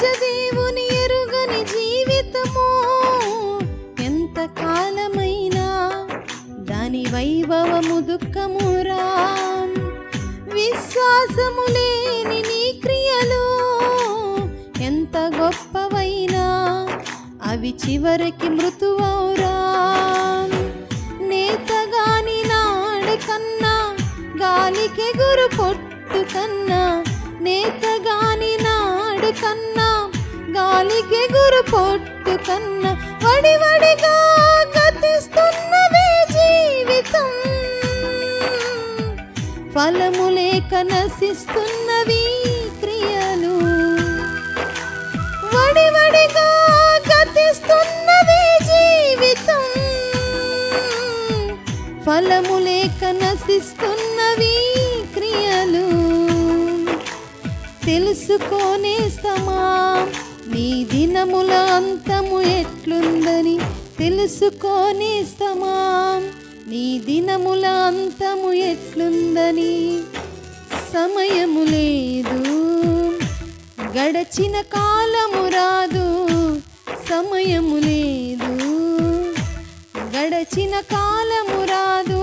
దేవుని ఎరుగని జీవితము ఎంత కాలమైనా దాని వైభవము దుఃఖమురా. విశ్వాసము లేని నీ క్రియలు ఎంత గొప్పవైనా అవి చివరికి మృతువౌరా. నేతగాని నాడు కన్నా గాలికెగురు పొట్టు కన్నా, నేతగాని నాడు కన్నా గాలికెగురు పొట్టు కన్నా వడివడిగా గతిస్తున్నవే జీవితం. ఫలము లేక నశిస్తున్నవి క్రియలు, వడివడిగా గతిస్తున్నవి జీవితం. ఫలము లేక నశిస్తున్నవి క్రియలు. తెలుసుకోనేస్తమా నీ దినముల అంతము ఎట్లుందని, తెలుసుకోనేస్తమా నీ దినముల అంతము ఎట్లుందని. సమయము లేదు, గడచిన కాలము రాదు. సమయము లేదు, గడచిన కాలము రాదు.